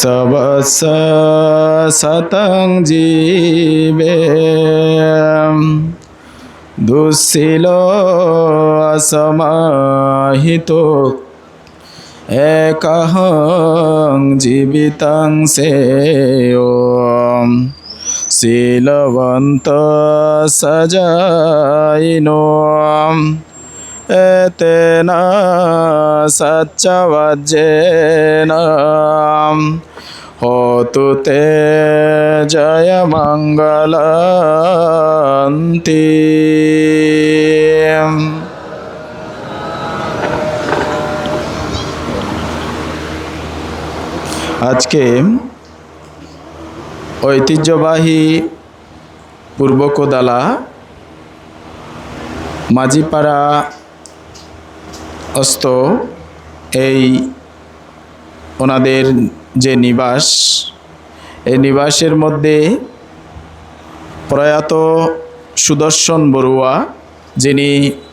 সবস শতং জীবে দুঃশীল অসমাহিত একহং জীবিতং শ্রেয় শীলবন্ত সজাইনো এতেন সচ্চবজ্জেন হোতু তে জয় মঙ্গলন্তি। আজকে ঐতিহ্যবাহী পূর্ব কোদালা মাঝিপাড়া অস্ত এই ওনাদের যে নিবাস, এই নিবাসের মধ্যে প্রয়াত সুদর্শন বড়ুয়া, যিনি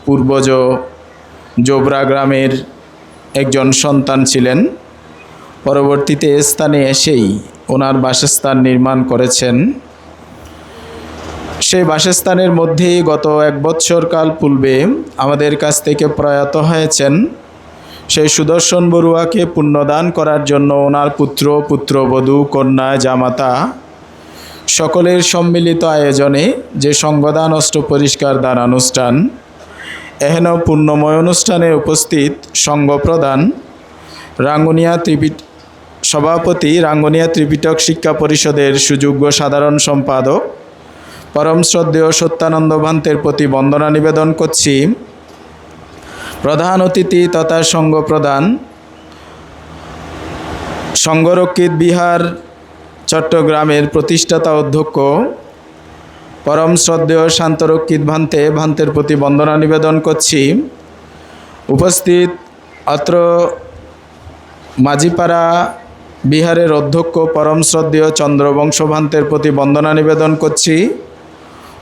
পূর্বজ জোবরা গ্রামের একজন সন্তান ছিলেন, পরবর্তীতে স্থানে এসেই ওনার বাসস্থান নির্মাণ করেছেন। সেই বাসস্থানের মধ্যেই গত 1 বৎসর কাল পূর্বে আমাদের কাছ থেকে প্রয়াত হয়েছেন সেই সুদর্শন বড়ুয়াকে পুণ্যদান করার জন্য ওনার পুত্র, পুত্রবধূ, কন্যা, জামাতা সকলের সম্মিলিত আয়োজনে যে সঙ্গদান অষ্ট পরিষ্কার দান অনুষ্ঠান, এহেন পুণ্যময় অনুষ্ঠানে উপস্থিত সঙ্গ প্রধান সভাপতি রাঙ্গুনিয়া ত্রিপিটক শিক্ষা পরিষদের সুযোগ্য সাধারণ সম্পাদক পরম শ্রদ্ধেয় সত্যানন্দ ভান্তের প্রতি বন্দনা নিবেদন করছি। প্রধান অতিথি তথা সঙ্গ প্রধান সংঘরক্ষিত বিহার চট্টগ্রামের প্রতিষ্ঠাতা অধ্যক্ষ পরম শ্রদ্ধেয় শান্তরক্ষিত ভান্তের প্রতি বন্দনা নিবেদন করছি। উপস্থিত অত্র মাঝিপাড়া বিহারের অধ্যক্ষ পরম শ্রদ্ধেয় চন্দ্রবংশ ভান্তের প্রতি বন্দনা নিবেদন করছি।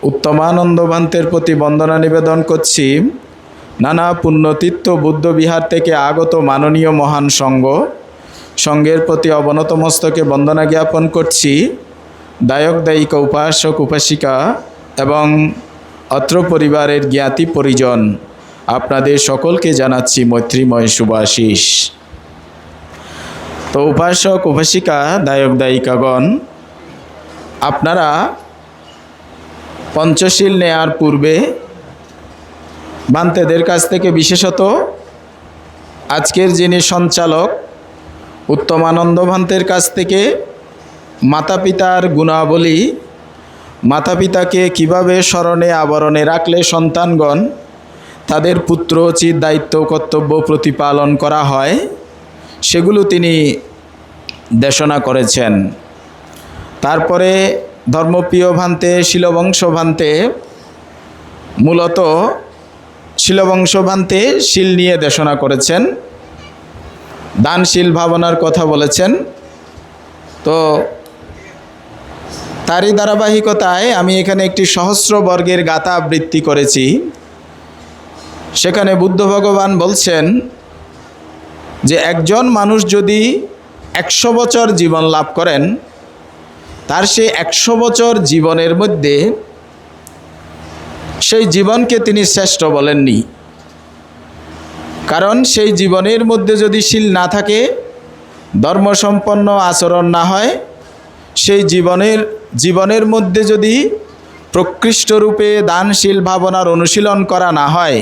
উত্তমানন্দ ভান্তের প্রতি বন্দনা নিবেদন করছি। নানা পুণ্যতীর্থ বুদ্ধ বিহার থেকে আগত মাননীয় মহান সঙ্ঘের প্রতি অবনত মস্তকে বন্দনা জ্ঞাপন করছি। দায়ক দায়িকা, উপাসক উপাসিকা এবং অত্র পরিবারের জ্ঞাতি পরিজন আপনাদের সকলকে জানাচ্ছি মৈত্রীময় শুভাশিস। তো উপাসক উপাসিকা, দায়ক দায়িকাগণ, আপনারা পঞ্চশীল নেয়ার পূর্বে ভান্তেদের কাছ থেকে, বিশেষত আজকের যিনি সঞ্চালক উত্তমানন্দ ভান্তের কাছ থেকে মাতা পিতার গুণাবলী, মাতা পিতাকে কীভাবে স্মরণে আবরণে রাখলে সন্তানগণ তাদের পুত্রোচিত দায়িত্ব কর্তব্য প্রতিপালন করা হয়, সেগুলো তিনি দেশনা করেছেন। তারপরে ধর্মপ্রিয় ভান্তে শিলবংশ ভান্তে, মূলত শিলবংশ ভান্তে শীল নিয়ে দেশনা করেছেন, দানশীল ভাবনার কথা বলেছেন। তো তারই ধারাবাহিকতায় আমি এখানে একটি সহস্র বর্গের গাথা আবৃত্তি করেছি। সেখানে বুদ্ধ ভগবান বলছেন যে একজন মানুষ যদি 100 বছর জীবন লাভ করেন, তার সেই 100 বছর জীবনের মধ্যে সেই জীবনকে তিনি শ্রেষ্ঠ বলেননি। কারণ সেই জীবনের মধ্যে যদি শীল না থাকে, ধর্মসম্পন্ন আচরণ না হয়, সেই জীবনের মধ্যে যদি প্রকৃষ্টরূপে দানশীল ভাবনার অনুশীলন করা না হয়,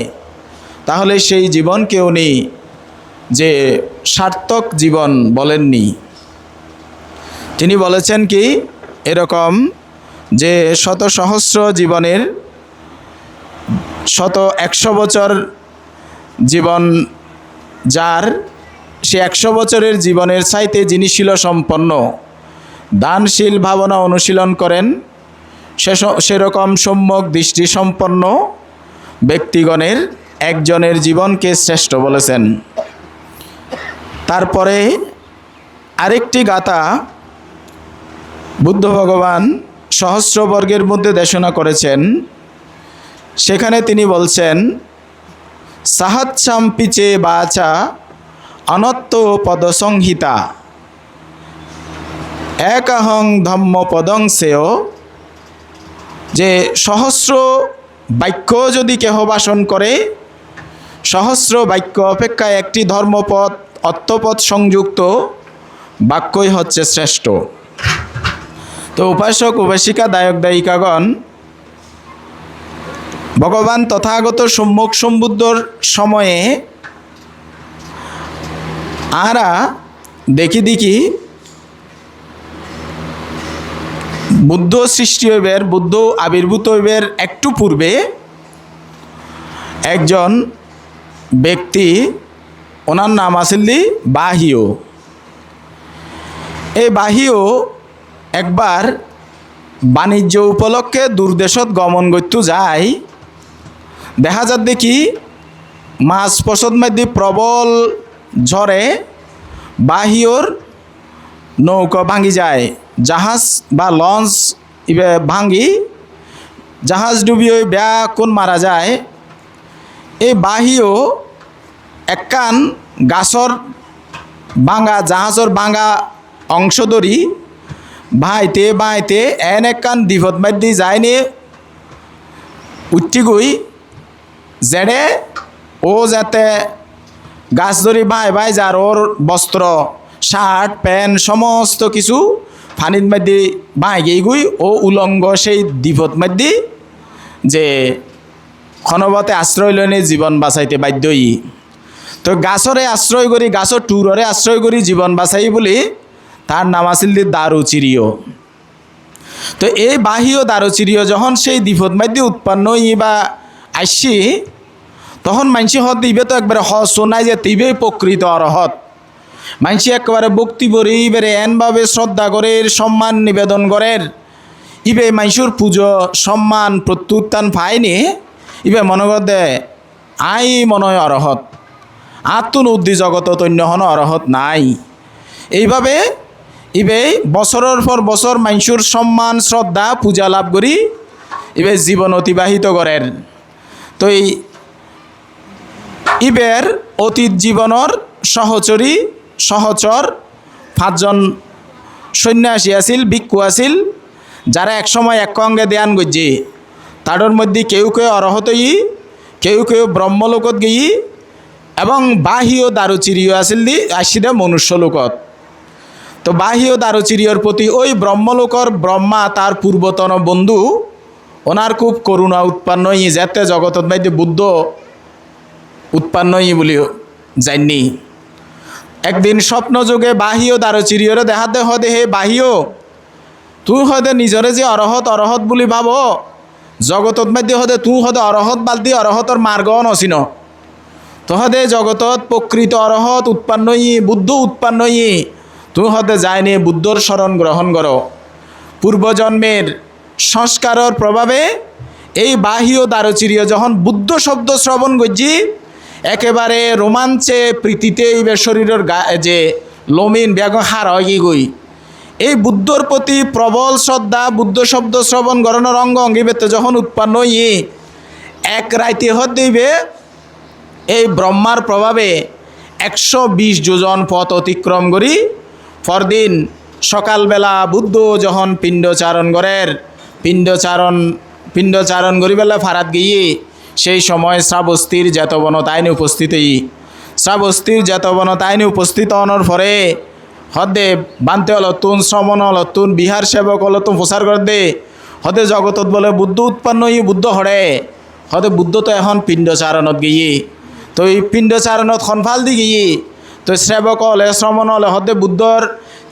তাহলে সেই জীবনকে উনি যে সার্থক জীবন বলেননি। তিনি বলেছেন কি এরকম যে শত সহস্র জীবনের 100 বছর জীবন যার, সে 100 বছরের জীবনের চাইতে যিনি শীল সম্পন্ন, দানশীল ভাবনা অনুশীলন করেন, সেরকম সম্যক দৃষ্টি সম্পন্ন ব্যক্তিগণের একজনের জীবনকে শ্রেষ্ঠ বলেছেন। তারপরে আরেকটি গাথা বুদ্ধ ভগবান সহস্র বর্গের মধ্যে দেশনা করেছেন। সেখানে তিনি বলছেন, সাহাচ্ছাম্পিচে বাচা অনত্ত পদসংহিতা। একহং ধম্ম পদং শ্রেয়, যে সহস্র বাক্য যদি কেহ ভাষণ করে, সহস্র বাক্য অপেক্ষা একটি ধর্মপদ অর্থপদ সংযুক্ত বাক্যই হচ্ছে শ্রেষ্ঠ। তো উপাসক উপাসিকা দায়ক দায়িকাগণ, ভগবান তথাগত সম্মুখ সম্বুদ্ধর সময়ে আরা দেখি বুদ্ধ সৃষ্টি হইবের, বুদ্ধ আবির্ভূত হইবের একটু পূর্বে একজন ব্যক্তি, ওনার নাম আছিল বাহিও। এই বাহিও একবার বাণিজ্য উপলক্ষে দূরদেশত গমন করতে যায়। দেখা যাক দেখি মাছ পছন্দ মধ্যে প্রবল ঝড়ে বাহিওর নৌকা ভাঙি যায়, জাহাজ বা লঞ্চ ইবে ভাঙি জাহাজ ডুবি ওই বেয়া কোন মারা যায়। এই বাহিও একখান গাছর ভাঙা, জাহাজর ভাঙা অংশ ধরি বাইতে বাইতে এন একখান দ্বীপত মধ্যে যায়নি উঠি গই, জেড়ে ও যাতে গাছ ধরি বাই যার ওর বস্ত্র শার্ট প্যান্ট সমস্ত কিছু পানির মধ্যে বাই গিয়ে গুই ও উলঙ্গ সেই দ্বীপত মধ্যে যে ক্ষণবতে আশ্রয় লইনে জীবন বাঁচাইতে বাধ্যই। তো গাছরে আশ্রয় করি, গাছর টুররে আশ্রয় করি জীবন বাঁচাই বলি তার নাম আছিল দারুচিরিয়। তো এই বাহিও দারুচিরিয় যখন সেই দ্বীপত মধ্যে উৎপন্ন বা আসছি, তখন মানসি হত দিবে তো একবারে শোনায় যে তিবেই প্রকৃত অরহত। মানসি একেবারে ভক্তি বরি ইবারে এনভাবে শ্রদ্ধা করে সম্মান নিবেদন করের, ইবে মানসুর পুজো সম্মান প্রত্যুত্থান পায়নি, ইবে মনে করতে আই মনে হয় অরহত, আত্মন উদ্দি জগত অন্য হন অরহত নাই। এইভাবে ইবে বছরের পর বছর মানসুর সম্মান শ্রদ্ধা পূজা লাভ করি ইবে জীবন অতিবাহিত করেন। তো এই ইবের অতীত জীবনের সহচর 5জন সন্ন্যাসী আছিল, ভিক্ষু আছিল, যারা একসময় এক অঙ্গে ধ্যান করছে। তাদের মধ্যে কেউ কেউ অরহত কেউ কেউ ব্রহ্মলোকত গিয়ে এবং বাহিও দারুচিরিয় আছিল আসিদে মনুষ্য লোকত। তো বাহিও দারুচিরিয়র প্রতি ওই ব্রহ্মলোকর ব্রহ্মা তার পূর্বতন বন্ধু ওনার খুব করুণা উৎপন্ন যেতে জগতত মধ্যে বুদ্ধ উৎপন্ন বলি জানি। একদিন স্বপ্নযোগে বাহিও দারুচিরিয়রে দেখাতে হদে হে বাহিও, তুই হদে নিজরে যে অরহত বলি ভাব, জগতত মধ্যে হদে তুই হদে অরহত বালতি অরহতর মার্গ নচিন। তো হদে জগতত প্রকৃত অরহত উৎপন্ন বুদ্ধ উৎপন্ন তুই হদে যায়নি বুদ্ধর শরণ গ্রহণ কর। পূর্বজন্মের সংস্কারের প্রভাবে এই বাহিও দারুচিরিয় যখন বুদ্ধ শব্দ শ্রবণ করছি, একেবারে রোমাঞ্চে প্রীতিতে এইবার শরীরের যে লমিন ব্যাগ হার হয় গই। এই বুদ্ধর প্রতি প্রবল শ্রদ্ধা, বুদ্ধ শব্দ শ্রবণ গরণের অঙ্গ অঙ্গিবেতে যখন উৎপন্ন এক রাইতে হত দিবে এই ব্রহ্মার প্রভাবে 120 যোজন পথ অতিক্রম করি পরদিন সকালবেলা বুদ্ধ যখন পিণ্ডচারণ করিবেলা ফারাত গিয়ে সেই সময় শ্রাবস্তীর জ্যাতবনতায়নে উপস্থিত হওয়ার পরে হদে বানতে অলতুন শ্রমণ অলতুন বিহার সেবক অলতুন প্রচার করে দে হদে জগতত বলে বুদ্ধ উৎপন্ন বুদ্ধ হরে হদে বুদ্ধ তো এখন পিণ্ডচারণত গিয়ে। তো এই পিণ্ডচারণত সনফাল দি গিয়ে তো সেবক হলে শ্রমণ হলে হদে বুদ্ধর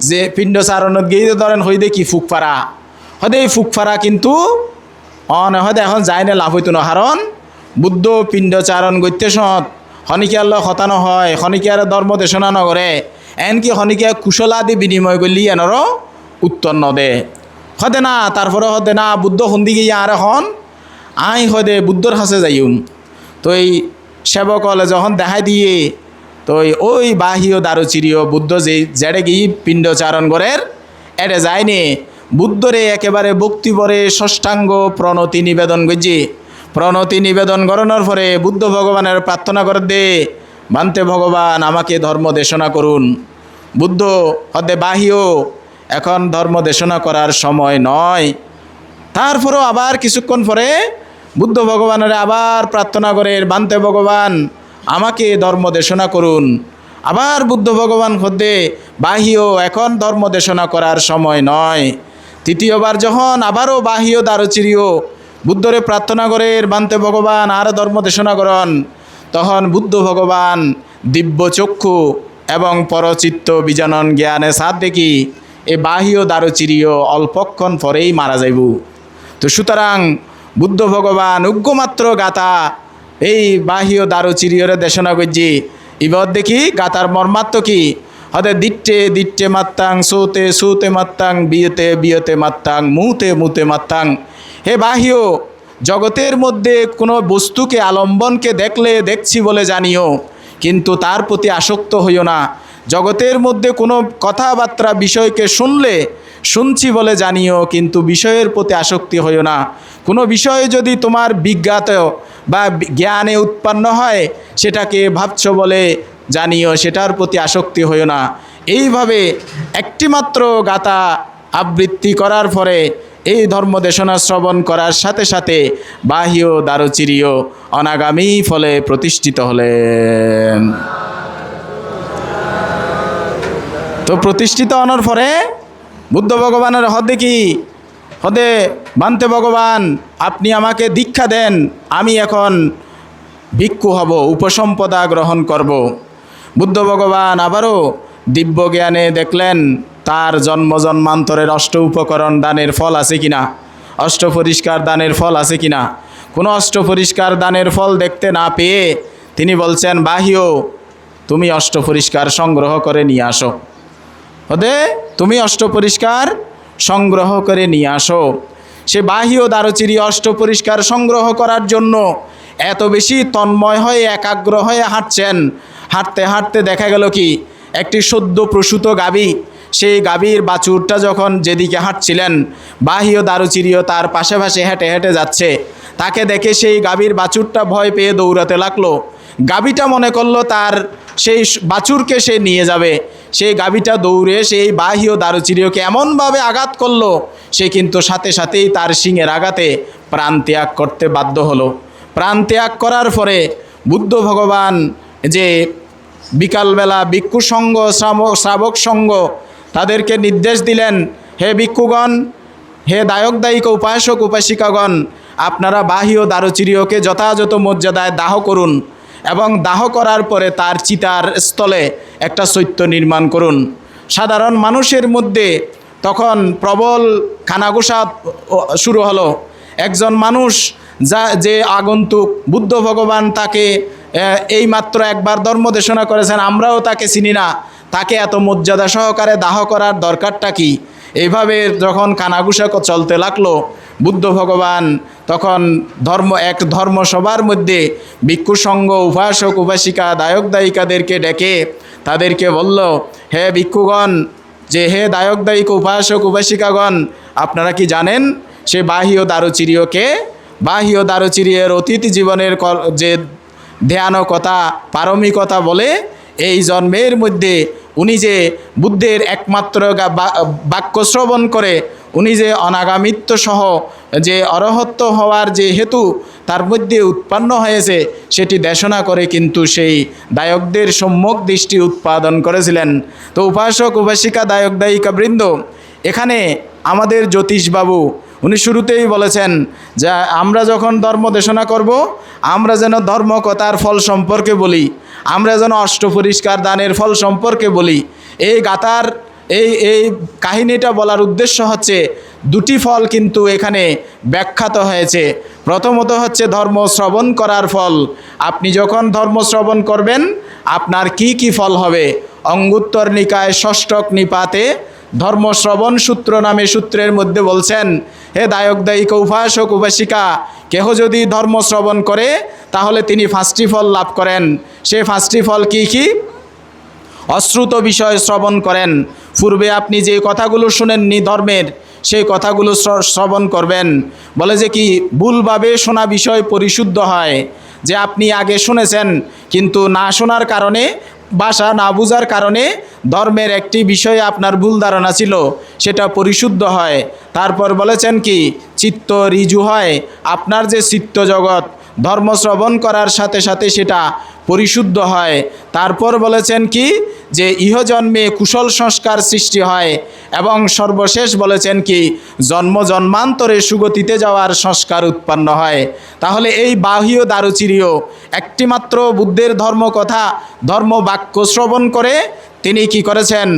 যে পিণ্ডচারণত গিয়ে ধরেন হইদে কি ফুকফারা হদে এই ফুকফারা কিন্তু হদে এখন যায় না লাভ হইতো না, কারণ বুদ্ধ পিণ্ডচারণ করতে সৎ শনিকিয়ার হতানো হয়, শনিকিয়ার ধর্ম দেশনা নগরে এনকি শনিকিয়া কুশলাদি বিনিময় করলি এনরও উত্তর নদে হদে না। তারপরে হদে না বুদ্ধ সন্ধি গিয়ে আর এখন হদে বুদ্ধর কাছে যাইম। তো এই সেবক হলে যখন দেখাই দিয়ে তো ওই বাহিও দারুচিরিয় বুদ্ধ যে জেড়ে গিয়ে পিণ্ডচারণ করের এড়ে যায়নি বুদ্ধরে একেবারে ভক্তি পরে ষষ্ঠাঙ্গ প্রণতি নিবেদন করছি। প্রণতি নিবেদন করানোর পরে বুদ্ধ ভগবানের প্রার্থনা করে দে বান্তে ভগবান আমাকে ধর্ম দেশনা করুন। বুদ্ধ হদে বাহিও এখন ধর্ম দেশনা করার সময় নয়। তারপরেও আবার কিছুক্ষণ পরে বুদ্ধ ভগবানের আবার প্রার্থনা করে, বান্তে ভগবান আমাকে ধর্ম দেশনা করুন। আবার বুদ্ধ ভগবান খোদে বাহিও এখন ধর্ম দেশনা করার সময় নয়। তৃতীয়বার যখন আবারও বাহিও দারুচিরিও বুদ্ধরে প্রার্থনা করে, বান্তে ভগবান আর ধর্ম দেশনা করন, তখন বুদ্ধ ভগবান দিব্য চক্ষু এবং পরচিত্ত বিজানন জ্ঞানে সাথ দেখি এ বাহিও দারুচিরিও অল্পক্ষণ পরেই মারা যাইব। তো সুতরাং বুদ্ধ ভগবান উগ্রমাত্র গাতা এই বাহিও দারুচিরিয়রে দেশনা করছি। এবার দেখি গাতার মর্মাত্ম কি হদে দিট্টে দিট্টে মাত্তাং সুতে সুতে মাত্তাং বিয়তে বিয়তে মাত্তাং মুতে মুতে মাত্তাং। হে বাহিও জগতের মধ্যে কোনো বস্তুকে আলম্বনকে দেখলে দেখছি বলে জানিও, কিন্তু তার প্রতি আসক্ত হইও না। জগতের মধ্যে কোনো কথাবার্তা বিষয়কে শুনলে শুনছি বলে জানিও, কিন্তু বিষয়ের প্রতি আসক্তি হইও না। কোনো বিষয় যদি তোমার বিজ্ঞাত বা জ্ঞানে উৎপন্ন হয় সেটাকে ভাবছ বলে জানিও, সেটার প্রতি আসক্তি হইও না। এইভাবে একটিমাত্র গাথা আবৃত্তি করার পরে এই ধর্মদেশনা শ্রবণ করার সাথে সাথে বাহিও দারুচিরিও অনাগামী ফলে প্রতিষ্ঠিত হলেন। তো প্রতিষ্ঠিত হওয়ার পরে বুদ্ধ ভগবানের হদে কি হদে বান্তে ভগবান আপনি আমাকে দীক্ষা দেন, আমি এখন ভিক্ষু হব, উপসম্পদা গ্রহণ করব। বুদ্ধ ভগবান আবারও দিব্য জ্ঞানে দেখলেন তার জন্ম জন্মান্তরের অষ্ট উপকরণ দানের ফল আছে কিনা, অষ্ট পরিষ্কার দানের ফল আছে কিনা। কোনো অষ্ট পরিষ্কার দানের ফল দেখতে না পেয়ে তিনি বলছেন বাহিও তুমি অষ্ট পরিষ্কার সংগ্রহ করে নিয়ে আসো। হদে তুমি অষ্ট পরিষ্কার সংগ্রহ করে নিয়ে আসো। সে বাহিও দারুচিরি অষ্ট পরিষ্কার সংগ্রহ করার জন্য এত বেশি তন্ময় হয়ে একাগ্র হয়ে হাঁটছেন। হাঁটতে হাঁটতে দেখা গেল কি একটি সদ্য প্রসূত গাভী, সেই গাভীর বাছুরটা যখন যেদিকে হাঁটছিলেন বাহিও দারুচিরিও তার পাশে পাশে হেঁটে হেঁটে যাচ্ছে। তাকে দেখে সেই গাভীর বাছুরটা ভয় পেয়ে দৌড়াতে লাগলো। গাভীটা মনে করলো তার সেই বাছুরকে সে নিয়ে যাবে। সেই গাভীটা দৌড়ে সেই বাহিও দারুচিরিওকে এমনভাবে আঘাত করলো, সে কিন্তু সাথে সাথেই তার শিংয়ের আঘাতে প্রাণ ত্যাগ করতে বাধ্য হলো। প্রাণ ত্যাগ করার পরে বুদ্ধ ভগবান যে বিকালবেলা ভিক্ষু সঙ্গ শ্রাবক সঙ্গ তাদেরকে নির্দেশ দিলেন, হে ভিক্ষুগণ, হে দায়ক দায়িকা উপাসক উপাসিকাগণ, আপনারা বাহিও দারুচিরিওকে যথাযথ মর্যাদায় দাহ করুন এবং দাহ করার পরে তার চিতার স্থলে একটা চৈত্য নির্মাণ করুন। সাধারণ মানুষের মধ্যে তখন প্রবল কানাঘুষা শুরু হলো। একজন মানুষ যে আগন্তুক, বুদ্ধ ভগবান তাকে এইমাত্র একবার ধর্ম দেশনা করেছেন, আমরাও তাকে চিনি না, তাকে এত মর্যাদা সহকারে দাহ করার দরকারটা কি? এইভাবে যখন কানাঘুষা চলতে লাগলো, বুদ্ধ ভগবান তখন ধর্মসভার মধ্যে ভিক্ষু সঙ্গ উপাসক উপাসিকা দায়ক দায়িকাদেরকে ডেকে তাদেরকে বলল, হে ভিক্ষুগণ, যে হে দায়ক দায়িকা উপাসক উপাসিকাগণ, আপনারা কি জানেন সে বাহিও দারুচিরিওকে? বাহিও দারুচিরিয়ের অতীত জীবনের যে ধ্যানকতা পারমিকতা বলে এই জন্মের মধ্যে উনি যে বুদ্ধের একমাত্র বাক্য শ্রবণ করে উনি যে অনাগামিত্ব সহ যে অরহত্ব হওয়ার যে হেতু তার মধ্যে উৎপন্ন হয়েছে সেটি দেশনা করে কিন্তু সেই দায়কদের সম্যক দৃষ্টি উৎপাদন করেছিলেন। তো উপাসক উপাসিকা দায়ক দায়িকা বৃন্দ, এখানে আমাদের জ্যোতিষবাবু উনি শুরুতেই বলেছেন যে আমরা যখন ধর্ম দেশনা করব আমরা যেন ধর্মকথার ফল সম্পর্কে বলি, আমরা যেন অষ্টপরিষ্কার দানের ফল সম্পর্কে বলি। এই গাথার এই কাহিনীটা বলার উদ্দেশ্য হচ্ছে দুটি ফল কিন্তু এখানে ব্যাখ্যাত হয়েছে। প্রথমত হচ্ছে ধর্ম শ্রবণ করার ফল। আপনি যখন ধর্ম শ্রবণ করবেন আপনার কি কি ফল হবে? অঙ্গুত্তর নিকায় ষষ্ঠক নিপাতে ধর্মশ্রবণ সূত্র নামে সূত্রের মধ্যে বলছেন, হে দায়ক দায়িকা উপাসক উপাসিকা, কেহ যদি ধর্ম শ্রবণ করে তাহলে তিনি 5টি ফল লাভ করেন। সে 5টি ফল কি কি? অশ্রুত বিষয় শ্রবণ করেন। পূর্বে আপনি যে কথাগুলো শুনেননি ধর্মের, সেই কথাগুলো শ্রবণ করবেন। বলে যে কি ভুলভাবে শোনা বিষয় পরিশুদ্ধ হয়, যে আপনি আগে শুনেছেন কিন্তু না শোনার কারণে ভাষা না বুঝার কারণে ধর্মের একটি বিষয়ে আপনার ভুল ধারণা ছিল, সেটা পরিশুদ্ধ হয়। তারপর বলেছেন কি, চিত্ত ঋজু হয়। আপনার যে চিত্ত জগৎ ধর্ম শ্রবণ করার সাথে সাথে সেটা পরিশুদ্ধ হয়। তারপর বলেছেন কি, যে ইহজন্মে কুশল সংস্কার সৃষ্টি হয়। এবং সর্বশেষ বলেছেন কি, জন্ম জন্মান্তরে সুগতিতে যাওয়ার সংস্কার উৎপন্ন হয়। তাহলে এই বাহ্য দারুচিরীয় একটিমাত্র বুদ্ধের ধর্মকথা, ধর্ম বাক্য শ্রবণ করে তিনি কি করেছেন,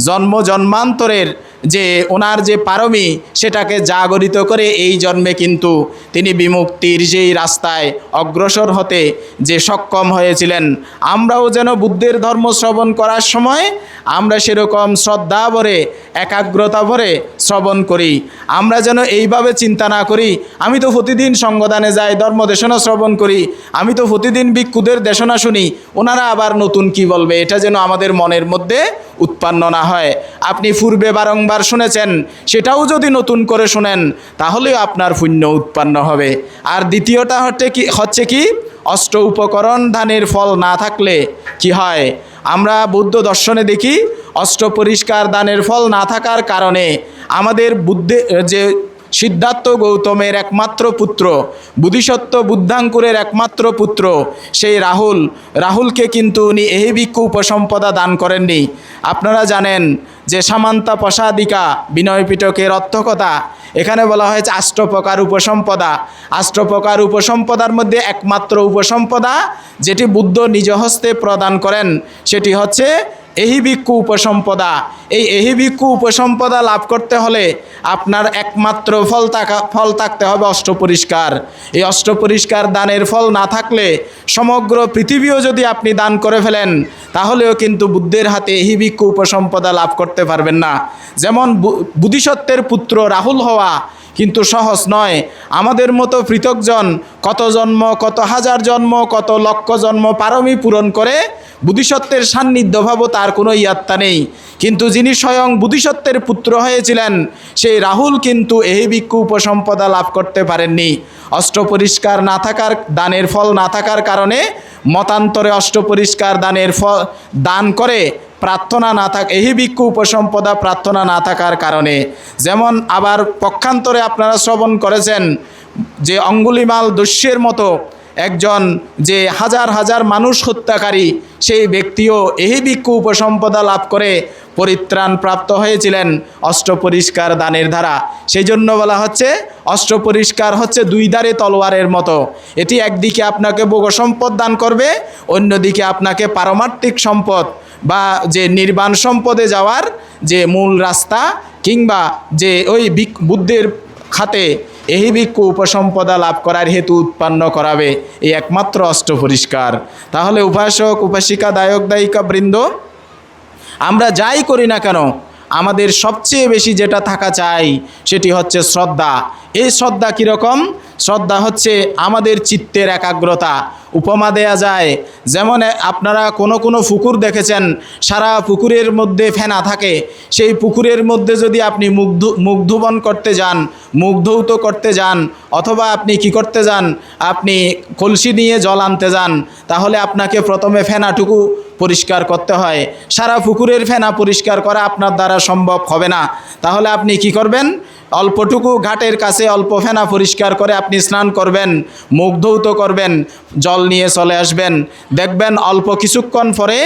জন্ম জন্মান্তরের যে ওনার যে পারমি সেটাকে জাগরিত করে এই জন্মে কিন্তু তিনি বিমুক্তির যেই রাস্তায় অগ্রসর হতে যে সক্ষম হয়েছিলেন। আমরাও যেন বুদ্ধের ধর্ম শ্রবণ করার সময় আমরা সেরকম শ্রদ্ধা ভরে একাগ্রতা ভরে শ্রবণ করি। আমরা যেন এইভাবে চিন্তা না করি, আমি তো প্রতিদিন সঙ্গদানে যাই, ধর্ম দেশনা শ্রবণ করি, আমি তো প্রতিদিন ভিক্ষুদের দেশনা শুনি, ওনারা আবার নতুন কি বলবে, এটা যেন আমাদের মনের মধ্যে উৎপন্ন না হয়। আপনি পূর্বে বারংবার শুনেছেন, সেটাও যদি নতুন করে শুনেন তাহলেও আপনার পুণ্য উৎপন্ন হবে। আর দ্বিতীয়টা হচ্ছে কি, অষ্ট উপকরণ দানের ফল না থাকলে কি হয়, আমরা বৌদ্ধ দর্শনে দেখি অষ্ট পরিষ্কার দানের ফল না থাকার কারণে আমাদের যে সিদ্ধার্থ গৌতমের একমাত্র পুত্র, বোধিসত্ত্ব বুদ্ধাঙ্কুরের একমাত্র পুত্র সেই রাহুলকে কিন্তু উনি এই ভিক্ষু উপসম্পদা দান করেননি। আপনারা জানেন যে সামান্তা প্রসাদিকা বিনয় পিটকের অর্থকথা, এখানে বলা হয়েছে আষ্টপ্রকার উপসম্পদা। আষ্টপ্রকার উপসম্পদার মধ্যে একমাত্র উপসম্পদা যেটি বুদ্ধ নিজ হস্তে প্রদান করেন সেটি হচ্ছে এহি ভিক্ষু উপসম্পদা। এই এহি ভিক্ষু উপসম্পদা লাভ করতে হলে আপনার একমাত্র ফল থাকতে হবে অষ্টপরিষ্কার। এই অষ্টপরিষ্কার দানের ফল না থাকলে সমগ্র পৃথিবীও যদি আপনি দান করে ফেলেন তাহলেও কিন্তু বুদ্ধের হাতে এহি ভিক্ষু উপসম্পদা লাভ করতে পারবেন না। যেমন বোধিসত্ত্বের পুত্র রাহুল হওয়া কিন্তু সহজ নয়। আমাদের মতো পৃথকজন কত জন্ম, কত হাজার জন্ম, কত লক্ষ জন্ম পারমি পূরণ করে বোধিসত্ত্বের সান্নিধ্য ভাবও তার কোনো ইয়াত্তা নেই। কিন্তু যিনি স্বয়ং বোধিসত্ত্বের পুত্র হয়েছিলেন সেই রাহুল কিন্তু এই ভিক্ষু উপসম্পদা লাভ করতে পারেননি। অষ্টপরিষ্কার না থাকার দানের ফল না থাকার কারণে মতান্তরে অষ্টপরিষ্কার দানের ফল দান করে প্রার্থনা না থাক, এই ভিক্ষু উপসম্পদা প্রার্থনা না থাকার কারণে। যেমন আবার পক্ষান্তরে আপনারা শ্রবণ করেছেন যে অঙ্গুলিমাল দস্যুর মতো একজন যে হাজার হাজার মানুষ হত্যাকারী সেই ব্যক্তিও এই ভিক্ষু উপসম্পদা লাভ করে পরিত্রাণ প্রাপ্ত হয়েছিলেন অষ্টপরিষ্কার দানের দ্বারা। সেই জন্য বলা হচ্ছে অষ্টপরিষ্কার হচ্ছে দুই ধারে তলোয়ারের মতো। এটি একদিকে আপনাকে ভোগ সম্পদ দান করবে, অন্যদিকে আপনাকে পারমার্থিক সম্পদ বা যে নির্বাণ সম্পদে যাওয়ার যে মূল রাস্তা কিংবা যে ওই বুদ্ধের খাতে এই ভিক্ষু উপসম্পদা লাভ করার হেতু উৎপন্ন করাবে এই একমাত্র অষ্টপরিষ্কার। তাহলে উপাসক উপাসিকা দায়ক দায়িকা বৃন্দ, আমরা যাই করি না কেন আমাদের সবচেয়ে বেশি যেটা থাকা চাই সেটি হচ্ছে শ্রদ্ধা। এই শ্রদ্ধা কীরকম? শ্রদ্ধা হচ্ছে আমাদের চিত্তের একাগ্রতা। উপমা দেয়া যায়, যেমন আপনারা কোনো পুকুর দেখেছেন, সারা পুকুরের মধ্যে ফেনা থাকে, সেই পুকুরের মধ্যে যদি আপনি মুখ ধুবন করতে যান, মুখ ধৌত করতে যান, অথবা আপনি কি করতে যান, আপনি কলসি নিয়ে জল আনতে যান, তাহলে আপনাকে প্রথমে ফেনাটুকু পরিষ্কার করতে হয়। সারা পুকুরের ফেনা পরিষ্কার করা আপনার দ্বারা সম্ভব হবে না। তাহলে আপনি কি করবেন? অল্পটুকু ঘাটের কাছে অল্প ফেনা পরিষ্কার করে আপনি স্নান করবেন, মুখ ধৌত করবেন, জল নিয়ে চলে আসবেন। দেখবেন অল্প কিছুক্ষণ পরে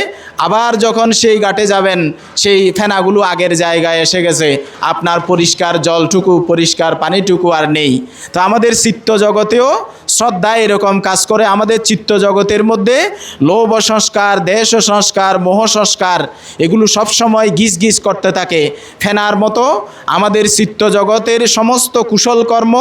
আবার যখন সেই ঘাটে যাবেন সেই ফেনাগুলো আগের জায়গায় এসে গেছে, আপনার পরিষ্কার জলটুকু পরিষ্কার পানিটুকু আর নেই। তো আমাদের চিত্ত জগতেও শ্রদ্ধা এরকম কাজ করে। আমাদের চিত্ত জগতের মধ্যে লোভ সংস্কার, দেশ সংস্কার, মোহ সংস্কার এগুলো সবসময় গিজ গিজ করতে থাকে। ফেনার মতো আমাদের চিত্ত জগতের সমস্ত কুশল কর্ম,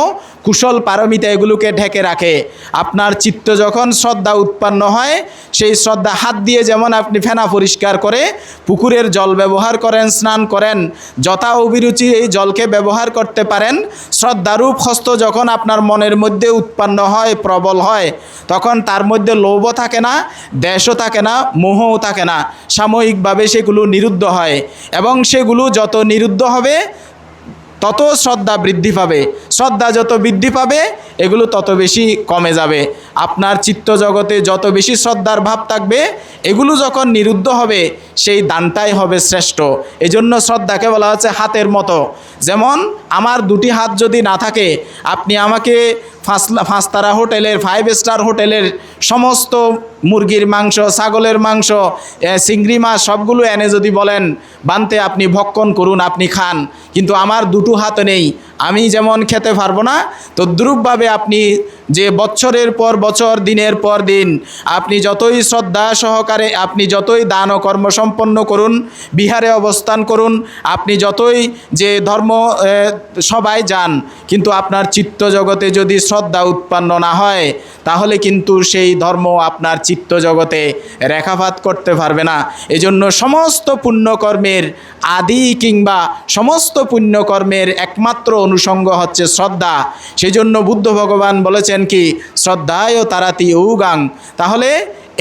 কুশল পারমিতা এগুলোকে ঢেকে রাখে। আপনার চিত্ত যখন শ্রদ্ধা উৎপন্ন হয়, সেই শ্রদ্ধা হাত দিয়ে যেমন আপনি ফেনা পরিষ্কার করে পুকুরের জল ব্যবহার করেন, স্নান করেন, যথা অভিরুচি এই জলকে ব্যবহার করতে পারেন। শ্রদ্ধারূপ হস্ত যখন আপনার মনের মধ্যে উৎপন্ন হয়, প্রবল হয়, তখন তার মধ্যে লোভও থাকে না, দেশও থাকে না, মোহও থাকে না। সাময়িকভাবে সেগুলো নিরুদ্ধ হয় এবং সেগুলো যত নিরুদ্ধ হবে তত শ্রদ্ধা বৃদ্ধি পাবে। শ্রদ্ধা যত বৃদ্ধি পাবে এগুলো তত বেশি কমে যাবে। আপনার চিত্ত জগতে যত বেশি শ্রদ্ধার ভাব থাকবে এগুলো যখন নিরুদ্ধ হবে সেই দানটাই হবে শ্রেষ্ঠ। এজন্য শ্রদ্ধাকে বলা হচ্ছে হাতের মতো। যেমন আমার দুটি হাত যদি না থাকে, আপনি আমাকে 5 তারা হোটেলের 5 স্টার হোটেলের সমস্ত মুরগির মাংস, ছাগলের মাংস, চিংড়ি মাছ সবগুলো এনে যদি বলেন বানতে আপনি ভক্ষণ করুন, আপনি খান, কিন্তু আমার দুটো হাত নেই, আমি যেমন খেতে পারবো না, তদ্রূপভাবে আপনি যে বছরের পর বছর, দিনের পর দিন আপনি যতই শ্রদ্ধা সহকারে, আপনি যতই দান ও কর্ম সম্পন্ন করুন, বিহারে অবস্থান করুন, আপনি যতই যে ধর্ম সবাই যান, কিন্তু আপনার চিত্ত জগতে যদি শ্রদ্ধা উৎপন্ন না হয় তাহলে কিন্তু সেই ধর্ম আপনার চিত্ত জগতে রেখাপাত করতে পারবে না। এজন্য সমস্ত পুণ্যকর্মের আদি কিংবা সমস্ত পুণ্যকর্মের একমাত্র অনুষঙ্গ হচ্ছে শ্রদ্ধা। সেই জন্য বুদ্ধ ভগবান বলেছেন কি, শ্রদ্ধায় তারাতি ঔগাং। তাহলে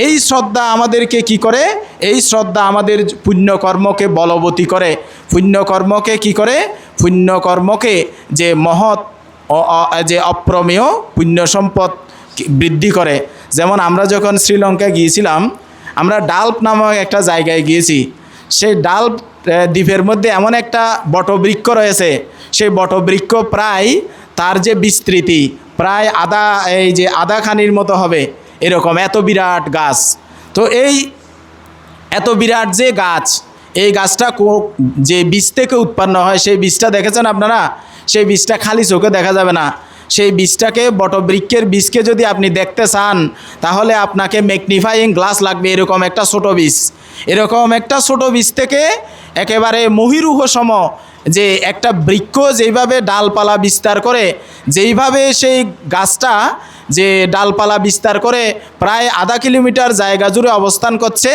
এই শ্রদ্ধা আমাদেরকে কি করে? এই শ্রদ্ধা আমাদের পুণ্যকর্মকে বলবতী করে। পুণ্যকর্মকে কি করে? পুণ্যকর্মকে যে মহৎ যে অপ্রমেয় পুণ্য সম্পদ বৃদ্ধি করে। যেমন আমরা যখন শ্রীলঙ্কা গিয়েছিলাম, আমরা ডাল্প নামক একটা জায়গায় গিয়েছি। সেই ডাল্প দ্বীপের মধ্যে এমন একটা বটবৃক্ষ রয়েছে, সেই বটবৃক্ষ প্রায় তার যে বিস্তৃতি প্রায় আধাখানির মতো হবে, এরকম এত বিরাট গাছ। তো এই এত বিরাট যে গাছ, এই গাছটা যে বীজ থেকে উৎপন্ন হয় সেই বীজটা দেখেছেন আপনারা? সেই বীজটা খালি চোখে দেখা যাবে না। সেই বীজটাকে, বটবৃক্ষের বীজকে যদি আপনি দেখতে চান তাহলে আপনাকে ম্যাগনিফাইং গ্লাস লাগবে। এরকম একটা ছোট বীজ, এরকম একটা ছোট বীজ থেকে একেবারে মহিরুহ সম যে একটা বৃক্ষ যেইভাবে ডালপালা বিস্তার করে, যেইভাবে সেই গাছটা যে ডালপালা বিস্তার করে প্রায় আধা কিলোমিটার জায়গা জুড়ে অবস্থান করছে,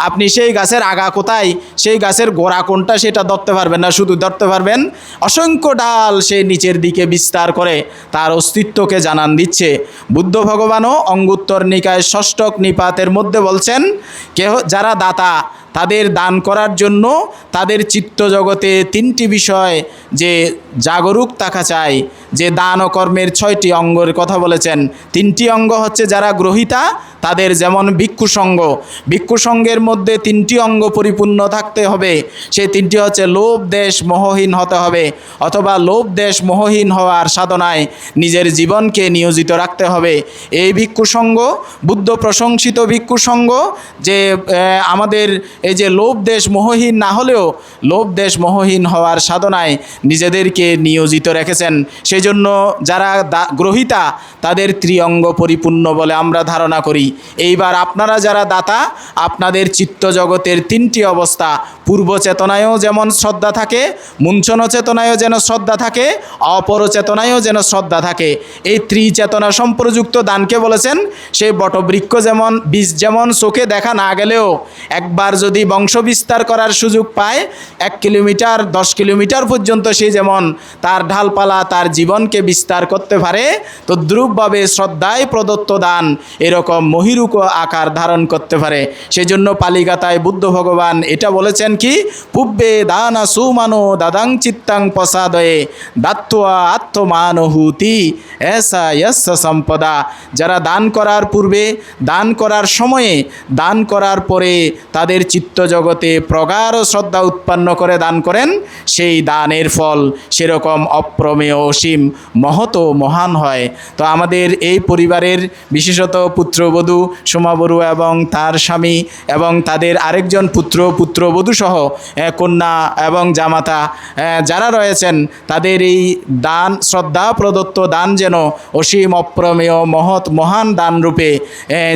আপনি সেই গাছের আগা কোথায়, সেই গাছের গোড়া কোনটা সেটা ধরতে পারবেন না। শুধু ধরতে পারবেন অসংখ্য ডাল সে নিচের দিকে বিস্তার করে তার অস্তিত্বকে জানান দিচ্ছে। বুদ্ধ ভগবানও অঙ্গুত্তর নিকায় ষষ্ঠক নিপাতের মধ্যে বলছেন, যারা দাতা তাদের দান করার জন্য তাদের চিত্ত জগতে 3টি বিষয় যে জাগরুক থাকা চাই। যে দান ও কর্মের 6টি অঙ্গের কথা বলেছেন, 3টি অঙ্গ হচ্ছে যারা গ্রহীতা তাদের, যেমন ভিক্ষু সঙ্গ, ভিক্ষু সঙ্গের মধ্যে 3টি অঙ্গ পরিপূর্ণ থাকতে হবে। সেই 3টি হচ্ছে লোভ দেশ মোহহীন হতে হবে, অথবা লোভ দেশ মোহহীন হওয়ার সাধনায় নিজের জীবনকে নিয়োজিত রাখতে হবে। এই ভিক্ষু সঙ্গ, বুদ্ধ প্রশংসিত ভিক্ষু সঙ্গ, যে আমাদের এই যে লোভ দেশ মোহহীন না হলেও লোভ দেশ মোহহীন হওয়ার সাধনায় নিজেদেরকে নিয়োজিত রেখেছেন। সেই জন্য যারা গ্রহীতা তাদের ত্রিঅঙ্গ পরিপূর্ণ বলে আমরা ধারণা করি। এইবার আপনারা যারা দাতা, আপনাদের চিত্ত জগতের 3টি অবস্থা, পূর্ব চেতনায়ও যেমন শ্রদ্ধা থাকে, মুঞ্চন চেতনায়ও যেন শ্রদ্ধা থাকে, অপর চেতনায়ও যেন শ্রদ্ধা থাকে। এই ত্রিচেতনা সম্প্রযুক্ত দানকে বলেছেন সেই বটবৃক্ষ যেমন বীজ যেমন চোখে দেখা না গেলেও একবার যদি বংশ বিস্তার করার সুযোগ পায় 1 কিলোমিটার 10 কিলোমিটার পর্যন্ত সে যেমন তার ঢালপালা তার জীবনকে বিস্তার করতে পারে, তদ্রূপভাবে শ্রদ্ধায় প্রদত্ত দান এরকম মহিরুক আকার ধারণ করতে পারে। সেজন্য পালিগাতায় বুদ্ধ ভগবান এটা বলেছেন কি, পুব্বে দানা সুমানো দাদাং চিত্তাং প্রসাদয়ে দাত্ত্বা আত্মমানহুতি এসা ইয়স্য সম্পদা। যারা দান করার পূর্বে, দান করার সময়ে, দান করার পরে তাদের চিত্ত জগতে প্রগাঢ় শ্রদ্ধা উৎপন্ন করে দান করেন, সেই দানের ফল সেরকম অপ্রমেয় অসীম মহৎ মহান হয়। তো আমাদের এই পরিবারের বিশেষত পুত্রবধূ সোমা বড়ুয়া এবং তার স্বামী এবং তাদের আরেকজন পুত্রবধূ সহ কন্যা এবং জামাতা যারা রয়েছেন, তাদের এই দান, শ্রদ্ধা প্রদত্ত দান যেন অসীম অপ্রমেয় মহৎ মহান দান রূপে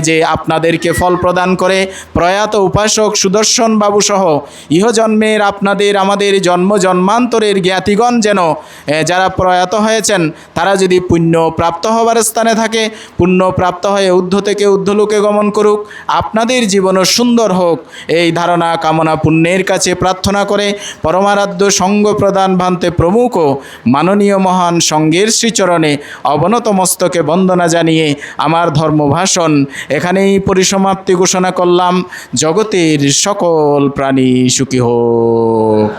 যে আপনাদেরকে ফল প্রদান করে। প্রয়াত উপাসক সুদর্শন বাবু সহ ইহজন্মের আপনাদের আমাদের জন্ম জন্মান্তরের জ্ঞাতিগণ যেন যারা প্রয়াত হয়েছেন তারা যদি পুণ্য প্রাপ্ত হবার স্থানে থাকে, পুণ্য প্রাপ্ত হয়ে ঊর্ধ্ব থেকে ঊর্ধ্বলোকে গমন করুক, আপনাদের জীবনও সুন্দর হোক, এই ধারণা কামনা পুণ্যের কাছে প্রার্থনা করে পরমারাধ্য সঙ্গ প্রদান ভান্তে প্রমুখ মাননীয় মহান সঙ্গের শ্রীচরণে অবনত মস্তকে বন্দনা জানিয়ে আমার ধর্মভাষণ এখানেই পরিসমাপ্তি ঘোষণা করলাম। জগতের সকল প্রাণী সুখী হোক।